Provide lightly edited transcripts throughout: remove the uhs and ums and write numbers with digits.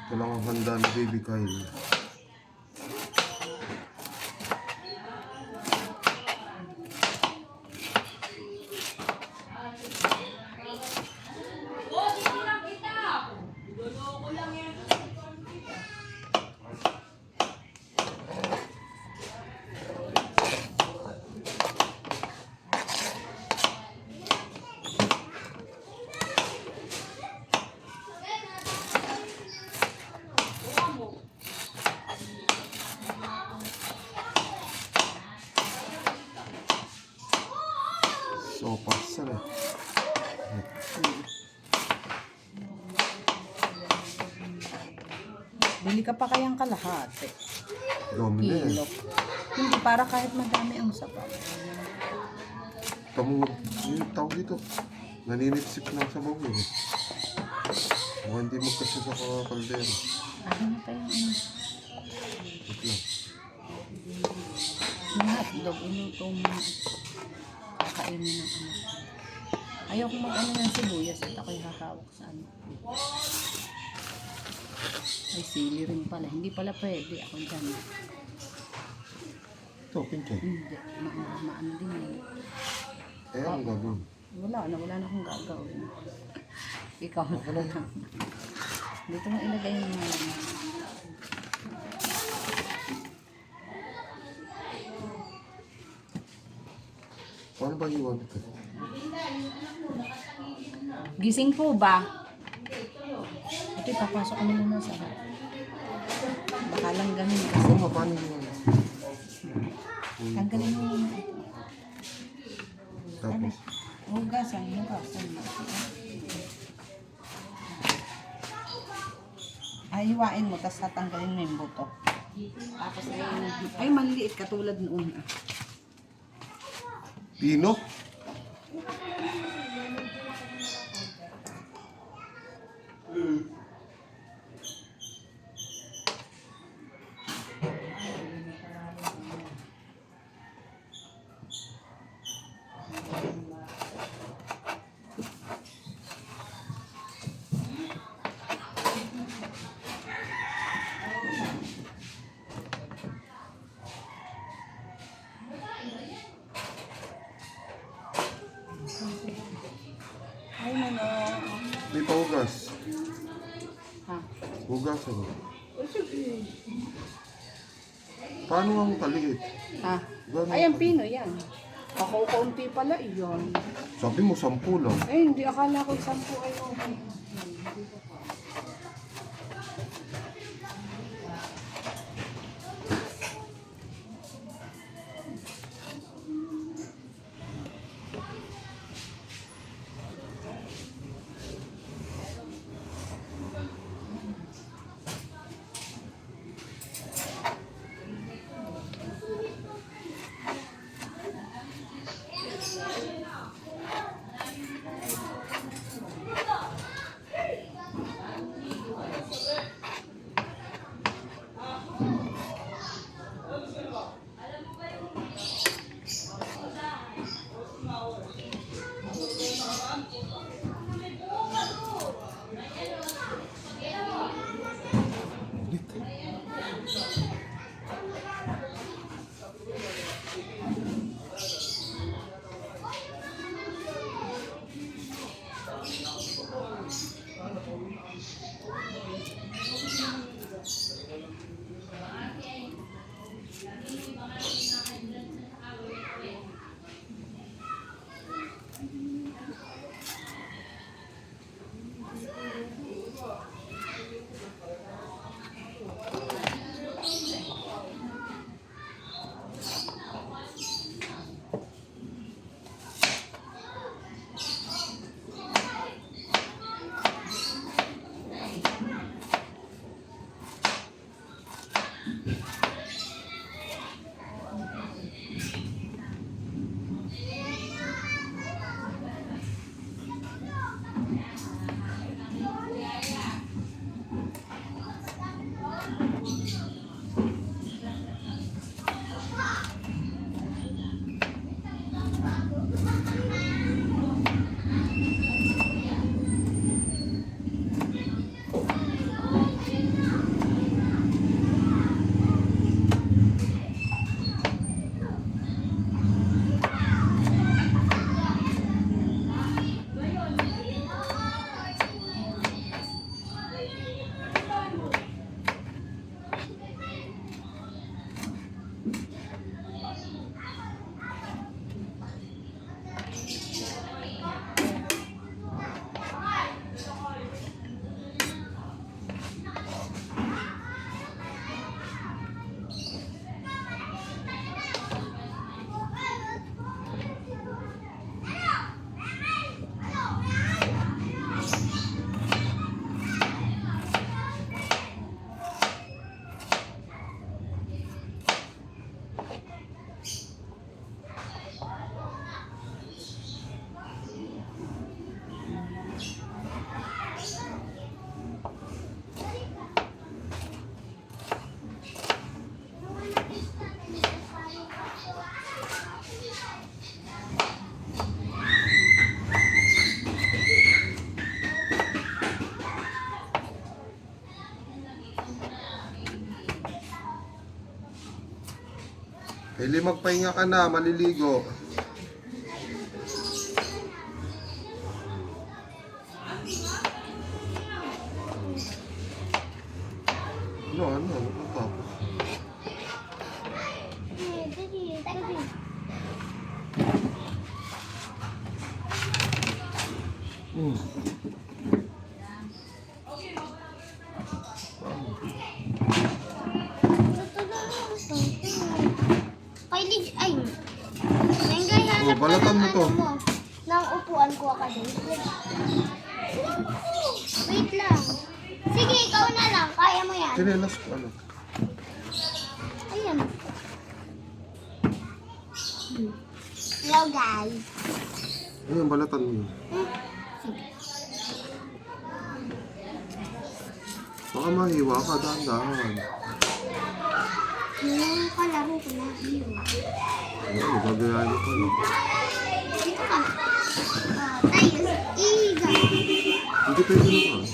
Ito lang ang handa ni Baby Kyle. Sopas sana. Bili ka pa kayang kalahati. Dami na Kilo. eh. Hindi para kahit madami ang sabaw. Tamo, yung tawag dito. Naninipsip ng sabaw eh. Mukhang hindi magkasya sa kaldero. Ano na pa yung ano? Wait lang. Yung hotdog, inuto mo. Kakainin ng ano. Ayoko mag-ano ng sibuyas at ako'y hahawak sa ano. Ay, sili rin pala. Hindi pala pwede. Ako dyan. Ito, pinto. Hindi. Maano din yun. Eh, ang gagawin. Wala na akong gagawin. Ikaw na lang. Dito mo ilagay yung mga ano. Paano ba iwan ito? Gising po ba? Ito, papasok ko muna sa baka lang ganun kasi. Oo nga, paano iwan? Tanggalin mo muna. Tapos, Hugasan. Ay, hiwain mo, tapos tatanggalin mo yung buto. Tapos ay maliit katulad noon. Pino? Ay, ano? May pahugas. Ha? Hugas ano? Paano ang kaliit? Ha? Ganun. Ay, ang pino yan. Kaunti pala iyon. Sabi mo, 10 lang. Eh, hindi. Akala ko 10 ay okay. Eli, magpahinga ka na, maliligo. Ano tapos? Ay, Nenggay, hanap ka balatan ng mo to. ano mo. Ng upuan ko ka din. Wait lang. Sige, ikaw na lang. Kaya mo yan. Sinelas ko, ano? Ayan. Hello, guys. Ayun, balatan mo. Sige. Baka mahiwa ka, dahan-dahan. Yung kalaro ko na iyo. Ayun, gagayahin ko. Dito ka. Tayo, iga. Hindi pwede mo ka.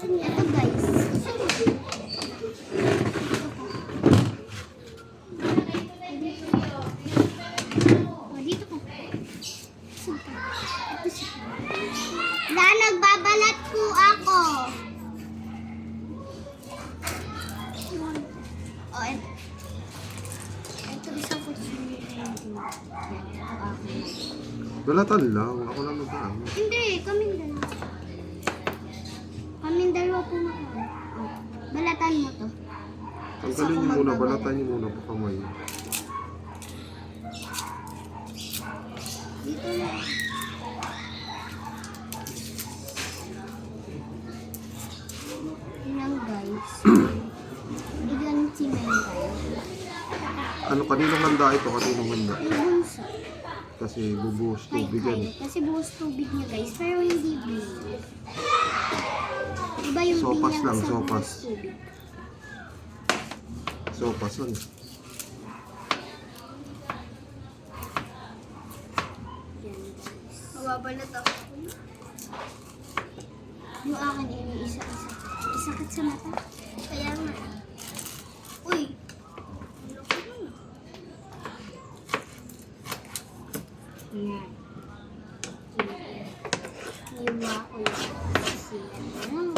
Ito, guys. Dito ka. Nagbabalat po ako. Oh, ito isang kutsilyo. Balatan lang, ako lang nag-ano. Hindi, kaming dalawa. Kaming dalawa po makain. Oh, balatan mo to. Tanggalin niyo muna, balatan niyo muna, baka may. Dito na. Yun lang, guys. Biglang si Mengay. Ano, kaninong handa ito? Kaninong handa? Yung bunso. Kasi bubuhos Kay tubig yan. Kyle. Kasi buhos tubig niya, guys. Pero hindi binis. Iba yung Sopas binyag lang, sa sopas. buhos tubig. Sopas lang. Yan, guys. Mababalat ako. Yung akin ay isa-isa. Isakit sa mata. Kaya nga. Uy! Yan. Hiwa ko lang. Kasi ano.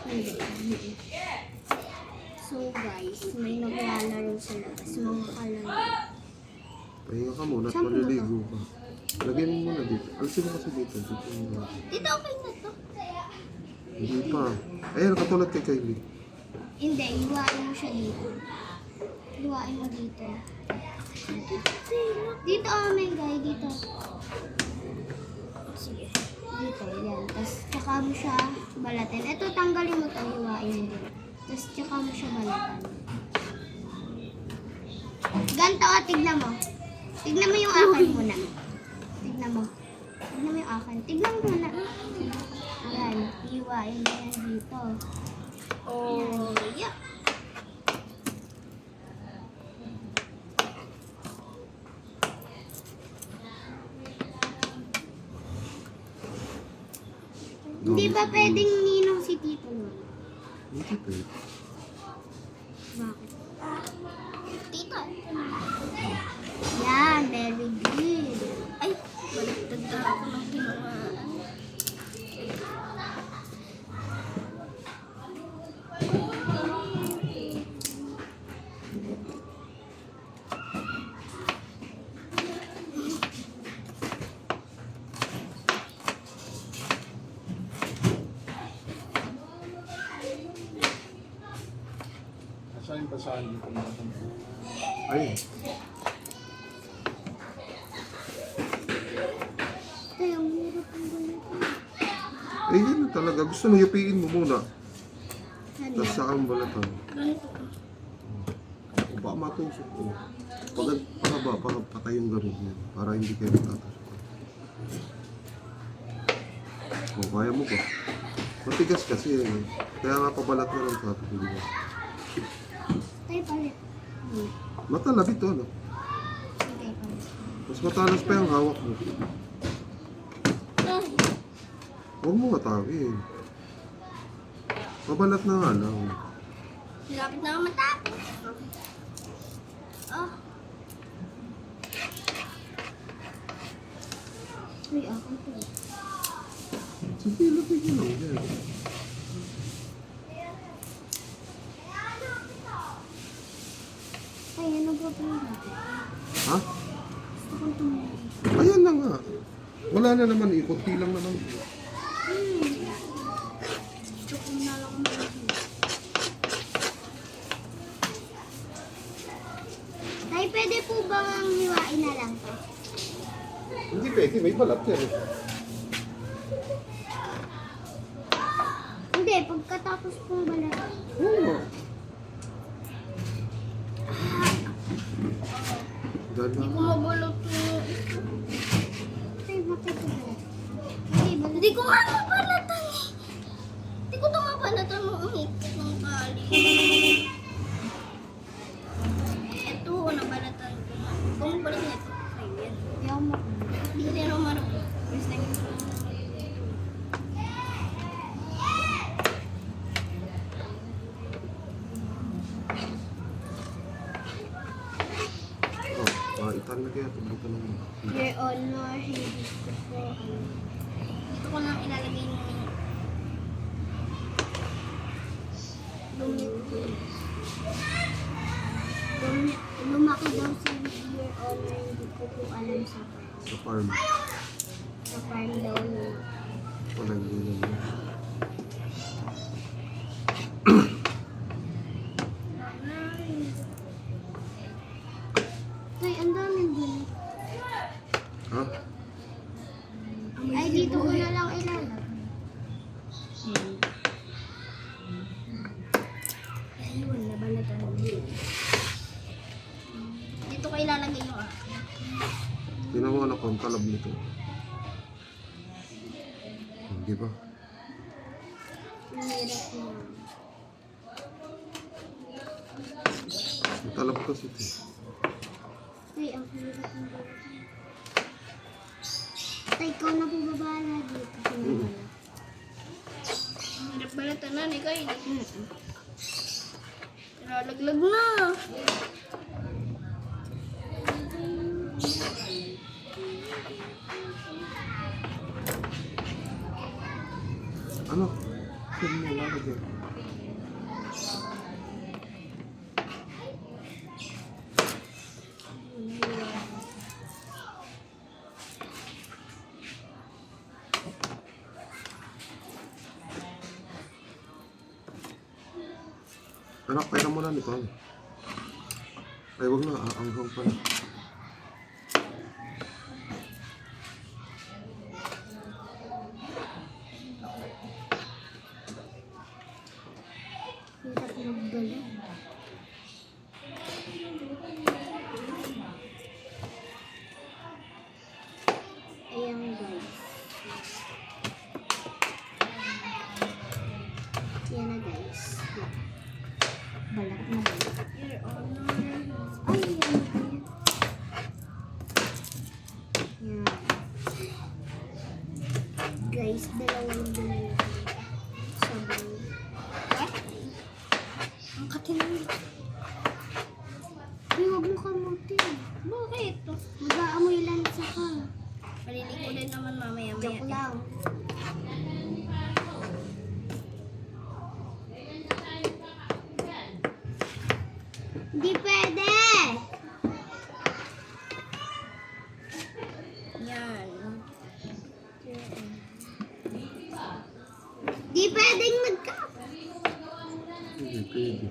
Hindi. So guys, may naglalaro sa labas. Mga kalaro. Pahinga ka muna at Saan maliligo ka. Lagyan mo muna dito. Alisin mo kasi dito. Dito muna. Dito okay na to. Hindi pa. Ayan, katulad kay Kylie. Hindi, hiwain mo siya dito. Hiwain mo dito. Dito, oh my God, dito. Sige. Dito, yan. Tapos, tsaka mo siya balatan. Ito, tanggalin mo to, hiwain mo dito. Tapos, tsaka mo siya balatan. Ganto, tignan mo. Tignan mo yung akin muna. Tignan mo. Tignan mo yung akin. Tignan mo muna. Ayan, hiwain mo yan dito. Oh, yeah. Hindi ba pwedeng ninong si Tito mo? Hindi pwede. Bakit? Tito. Yan, very good. Ay, baliktad na ako ng tinamaan. Saan yung basahan yung pumunta mo? Ayun. Ito yung hirap ang ganito. Eh, yun na talaga. Gusto mo yupiin mo muna. Ano? Tapos saka ang balatan. Ganito. O baka matusok ko. Patay yung ganun yan. Para hindi kayo matatusok. O, kaya mo ba? Matigas kasi yan eh. Kaya nga pabalat na lang tapos hindi mo. Tayo palit. Matalab ito, ano? Sige, palit. Mas matalas pa yung hawak mo. Huwag mo matawin. Pabalat na nga lang. Lapit na ako matapos. Oh. Uy, ako to. Sige, lapigin lang. Yan. Ay, ano ba po yun? Ha? Gusto kong tumulong. Ayan na nga. Wala na naman, ikunti lang naman. Gusto ko na lang tumulong. Tay, pwede po bang hiwain na lang to? Hindi pwede, may balat yan. Eh. Hindi, pagkatapos pong balat. Oo. Ganda. Mabulot yung ito. Ay, bakit ito balat? Hindi ko nga mabalatan eh. Hindi ko ito mabalatan mo ang higpit ng kali. Ito, nabalatan ko. Kung mabalat na ito, sa'yo yan. Hindi ako mabalatan. Hindi ko din ako marapot. First time ko. Oh, itan na kaya. Tubuto naman. Your Honor, hindi ko po. Dito ko lang ilalagay yung lumaki daw si Your Honor, hindi ko po alam sa farm. Sa farm. Sa farm daw lumaki. Walang yun na. Ay, ang daming bulit. Ha? Ay, dito ko na lang ilalagay. Ayun, nabalatan mo. Dito ko ilalagay yung akin. Tinan mo anak ko, ang talab nito. Hindi ba? Ang hirap mo. Ang talab kasi ito. Ay, ang hirap mo. Tay, ikaw na po babahala dito. Ang hirap balatan na, ikaw yun. Nalaglag na. Ano? Saan mo lalagyan? Anak, pera mo na nito. Ay, wag na. Anghang pa na. Hirap magbalat. Ayan guys. Yan na guys. Balat na balat. Your Honor. Ay, yan na yan. Yan. Guys, dalawang bilhin. Sabay. What? Ang katinan. Ay, huwag mo kamutin. Bakit? Mag-aamoy lang sa ka. Maliligo din naman mamaya. Joke lang. Hindi pwede! Yan. Di pwedeng magka... Hindi, pwede.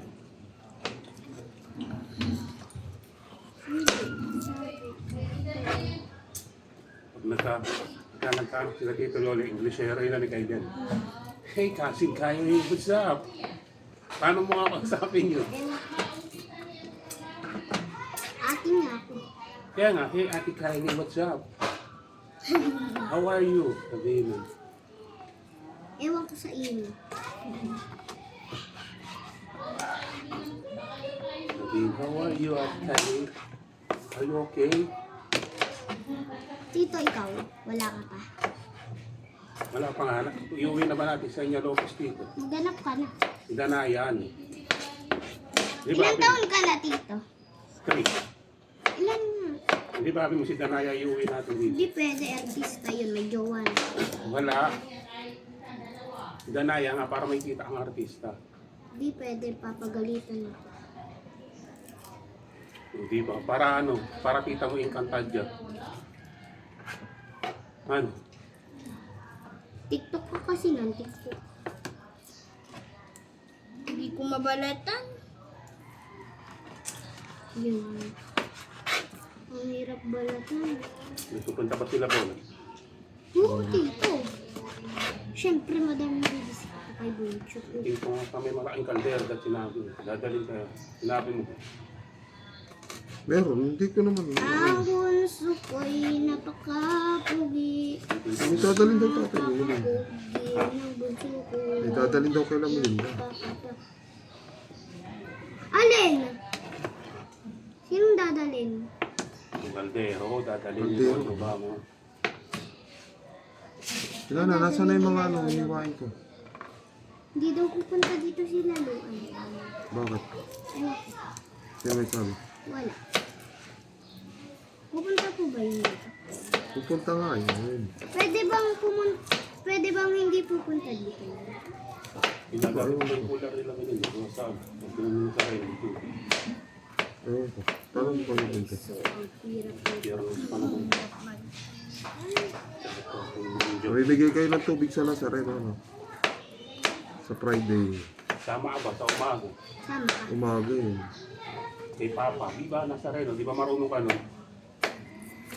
Pag nagkaroon sila dito, Lola, Englishero yun na ni Kaiden. Hey, kasing kayo yung what's up? Paano mo nga kausapin yun? Ating nga ako. Kaya nga, hey, Ate Kylie, what's up? How are you? Sabihin mo. Ewan ko sa inyo. Sabihin, how are you, Ate Kylie? Are you okay? Tito, ikaw, wala ka pa. Wala pa nga. Iuwi na ba natin sa inyo, Lopez dito? Maghanap ka na. Danayan. Di ba, Ilan taon ka na, Tito? Kami. Ilan nga? Hindi ba mo si Danaya iuwi natin dito? Hindi pwede, artista yun, may jowa na. Wala. Si Danaya nga para may kita ang artista. Hindi pwede, papagalitan ako. Hindi ba? Para ano? Para kita mo yung Encantadia. Ano? TikTok ka kasi ng TikTok. Hindi ko mabalatan. Yun. Ang hirap balatan. Nagpupunta pa sila po. Oo, Tito. Siyempre, madami bibisita ko kay Bunchuk. Tingin ko nga kami malaking kaldera at sinabi. Dadalhin ka. Sinabi mo. Meron, hindi ko naman. Ang bunso ko'y napakapugi. May dadalhin daw tatay mo. Yun. Pugi ng bunso ko. May dadalhin daw kay Melinda. Alin? Sinong dadalhin? Yung kaldero, dadalhin Kaldero. mo. Ano ba mo? Sila na, nasa na yung mga ano, hiniwain ko. Hindi daw pupunta dito si Laluan. Bakit? Ano? Sino may sabi? Wala. Pupunta po ba yun dito? Pupunta nga yun. Pwede bang hindi pupunta dito? Pinagaro mo ng cooler nila ganun. Kung saan? Kung pinunod sa rin. Ewan ko. Tanong ko yung binte. So, ang hirap nito. Pero sa panahon. Bibigay kayo ng tubig sa Nazareno, ano? Sa Friday. Sama ka ba sa umaga? Sama ka. Umaga yun. Kay Papa, di ba nasa Reno? Di ba marunong ka nun?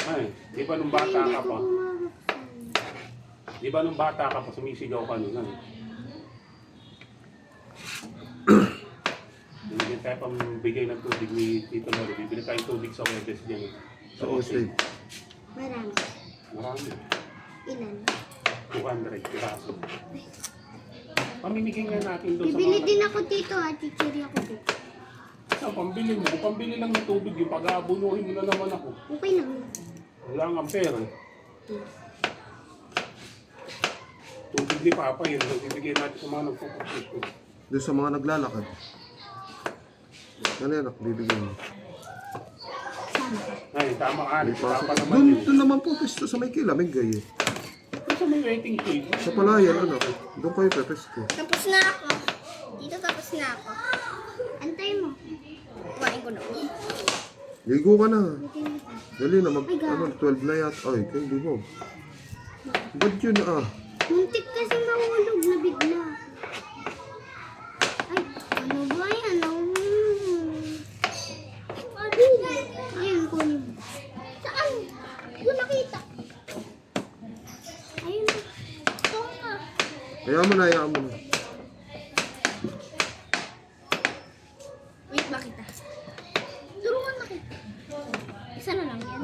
Ay, di ba nung bata Hindi ka ko pa? umabot. Di ba nung bata ka pa sumisigaw ka nun? Ano? Bibigyan tayo pang bigay ng tubig ni Tito Loro. Bibili tayong tubig sa Webes dyan. Sa Osage. Marami. Marami. Ilan? 200 piraso. Pamimigay nga natin doon sa Bibili mga... din ako dito ha. Chichiri ako dito. Sa pambili mo. Kung pambili lang ng tubig, yung pag-aabunuhin mo na naman ako. Okay lang. Wala nga pera. Tubig ni Papa yun. Bibigyan natin sa mga nagpupupusto. Doon sa mga naglalakad. Ano yan, bibigyan mo. Sama ka. Ay, tama ka. May Si pasok. Papa naman Doon, yun. doon naman po, pesto sa may kilamig gay. Doon sa may waiting shed. Sa palayan, ano? Doon kayo pepesto. Tapos na ako. Dito tapos na ako. Antay mo. Kumain ko na. Ligo ka na. Antay mo. Dali na, mag, Ay, God. ano, 12 na yata. Ay, kayo, di mo. Ba't yun ah? Muntik kasi mahulog na bigla. Ay, ano ba yan? Ayun, kunin mo. Saan? Hindi ko nakita. Ayun. Ito nga. Hayaan mo na, hayaan mo na. Wait, bakit ah? Tulungan na kita. Isa na lang yan.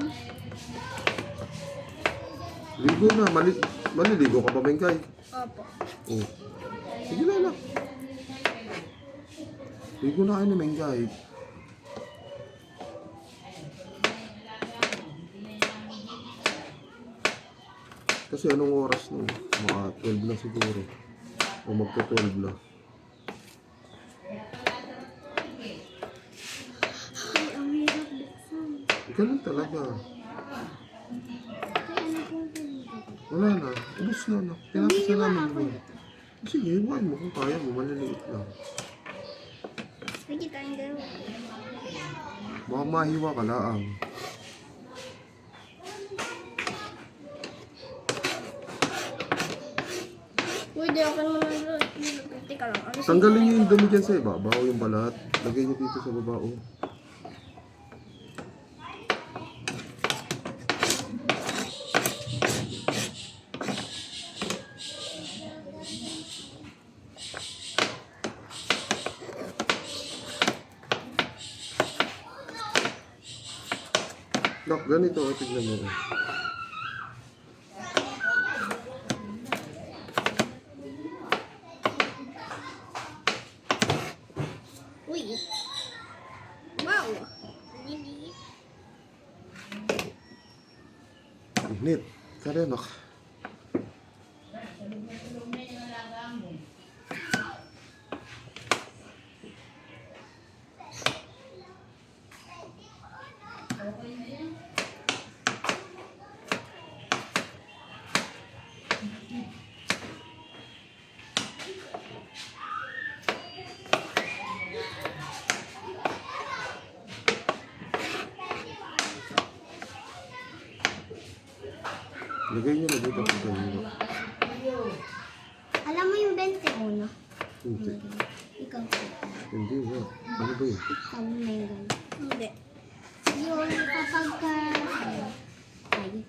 Ligo na, maliligo ka pa, Bengkay. Opo. Oh. Sige na, anak. Ligo na kayo ni Bengkay. Kasi anong oras nun? Mga 12 na siguro. O magto-12 na. Ay, ang hirap buksan. Ganun talaga. Kaya ano pong pinito? Wala na. Ubus na, anak. Tinapos na namin mo. Sige, iwan mo kung kaya mo. Maliliit lang. Pwede tayong dalawa. Baka mahiwa ka lang. Pwede ako naman doon. Teka lang. Ano Tanggalin niyo yung dumi dyan sa ibabaw, yung balat. Lagay niyo dito sa baba. Oh. Nak, ganito. Tignan mo. Uy. Wow. Hindi. Init. Kaya nak. Lagay niyo na dito sa kanila. Alam mo yung 21? Hindi. Ikaw. Hindi ba? Ano ba yun? Ikaw na yung Hindi. Yung kapag ka... Ay.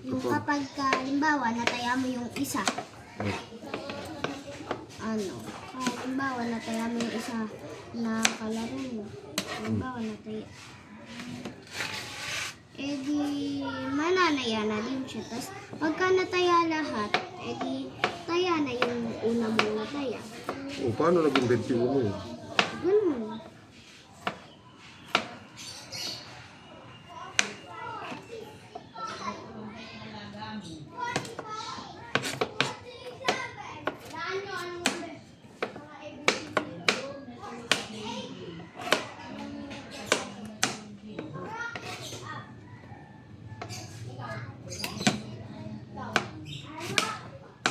Yung kapag ka, halimbawa, nataya mo yung isa. Ano? Halimbawa, nataya mo yung isa na kalaro mo. Halimbawa, nataya. Eh di, mananaya na din siya. Tapos, pagka nataya lahat, eh di, taya na yung una mong nataya. O, paano naging 21 mo yun? Ganun.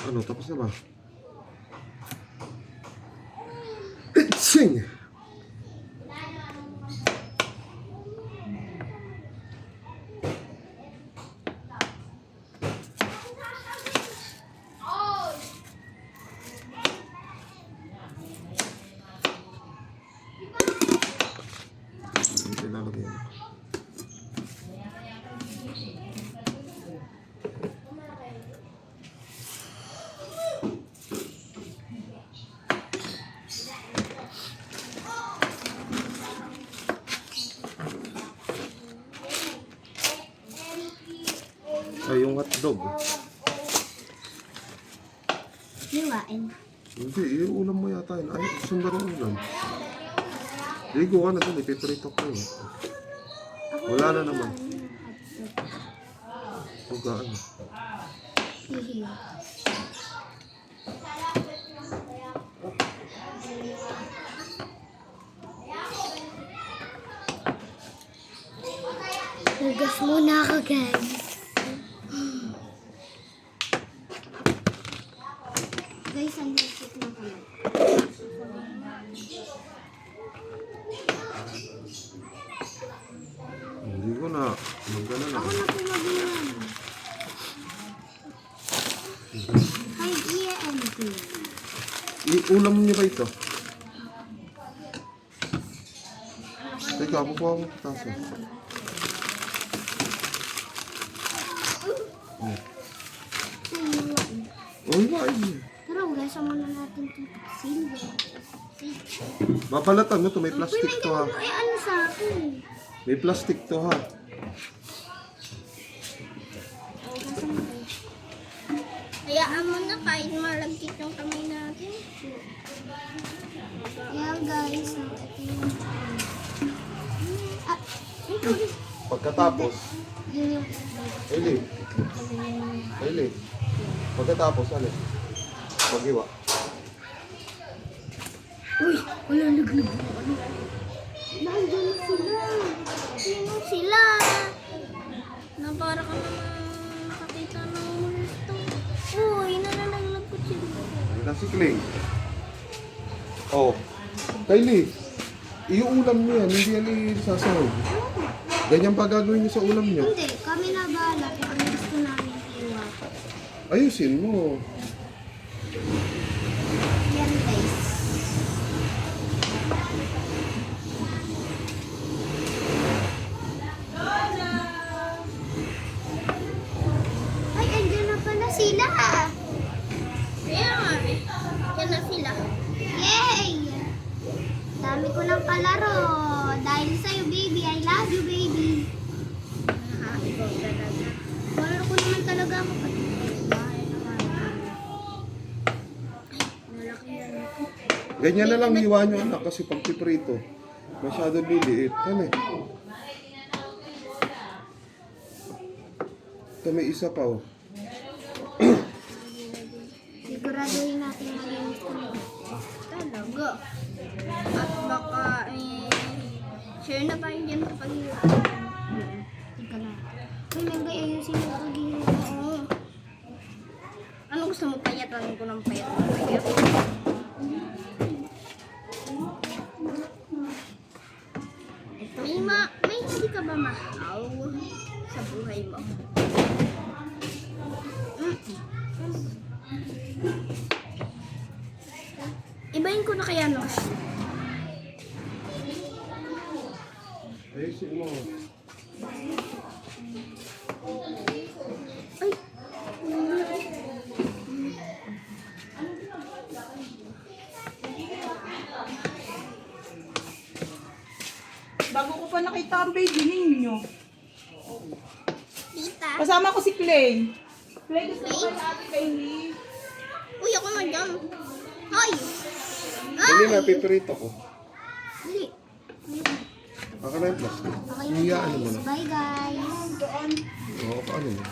Ano, tapos na ba? Itsing! Hindi lalagay yan. Ay, yung hotdog. Liwain. Hindi, yung ulam mo yata yun. Ay, sundar ang ulam. Ligo ka na dun, ipiprito ko yun. Wala na naman. Hugaan. Hihi. Hugas muna ako, guys. Guys, ang higit na kami. Hindi ko na. Magana na. Ako na po mag-iwan. Hi, EMP. Ulam niyo ba ito? Teka, kukuha mo ito taso. Uy, why? Tara, hugasan muna natin itong silver. Babalatan mo to, may plastic to ha. Ay, ano sa akin? May plastic to ha. Hugasan mo tayo. Hayaan mo na kahit malagkit yung kamay natin. Ayan guys, ito yung... Ah, ito. Pagkatapos, Yun yung... Eli. Pagkatapos, ano? Pag-iwa. Uy, wala naglag. Nandiyan na sila. Sino sila? Na para ka naman nakakita ng multo. Uy, nananaglag ko sila. Nasi Kling. Oh. Kylie, iuulam niyo yan, hindi yan isasahog. Ganyan pa gagawin niyo sa ulam niyo. Hindi, kami na bahala kung ano gusto namin iwa. Ayusin mo. Yan guys. Ay, andyan na pala sila. Kaya nga eh. Yan na sila. Yay! Dami ko ng palaro. Dahil sa'yo, baby. I love you, baby. Ha, ikaw talaga. Palaro ko naman talaga ako. Ganyan na lang hiwa niyo anak kasi pag piprito, masyado liliit. Ano eh? Ito may isa pa oh. Siguraduhin natin malinis kami. Talaga. At baka share na tayo dyan kapag Tika lang. Uy, Mengay, ayusin mo pag gusto mo payatan ko ng payat. May hindi ka ba mahaw sa buhay mo? Ibahin ko na kaya no? Ayusin mo. Ay! Bago ko pa nakita ang baby ninyo. Tita! Kasama ko si Clay. Clay, gusto ko kay Ate Kylie. Uy, ako na dyan. Hoy! Dali na, piprito ko. Dali. Baka na yung plastic. Okay, Hiyaan mo na. Bye, guys. Doon. Oo, paano na?